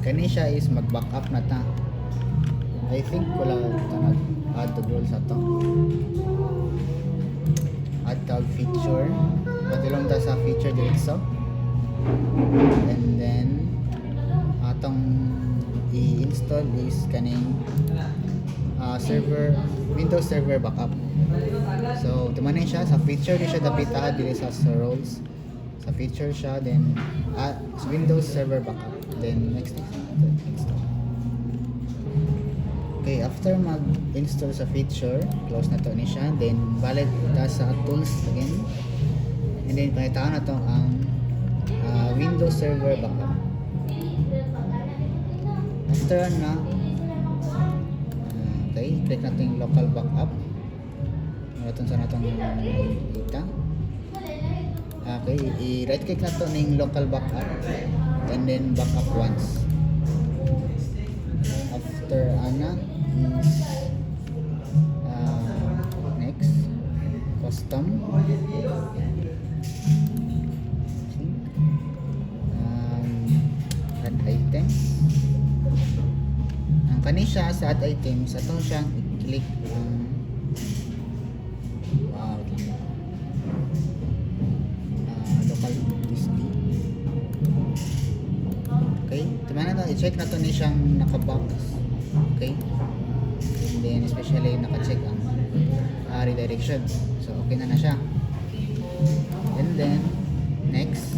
kani siya is mag-backup na ta. I think wala ito nag-add the rules sa to. Add tag feature. Patilong ta sa feature diretso. And then atong i-install is kaning server, Windows Server Backup. So tumanin siya sa feature di siya dapat dili sa roles. Sa feature siya, then Windows Server Backup. Then next is install. Okay, after mag-install sa feature, close na to ni siya. Then balik ta sa tools again. And then pangitaan na to ang Windows Server Backup. After na, okay, click natin yung local backup. Ito sa natong data. Okay, i-right click na to ng local backup and then backup once. After ana is next custom add items. Ang kani siya sa add items, ato siyang i-click local disk. Okay, tumana to, i-check na to ni siyang naka-box. Okay, and then especially naka-check ang redirection, so okay na siya. And then next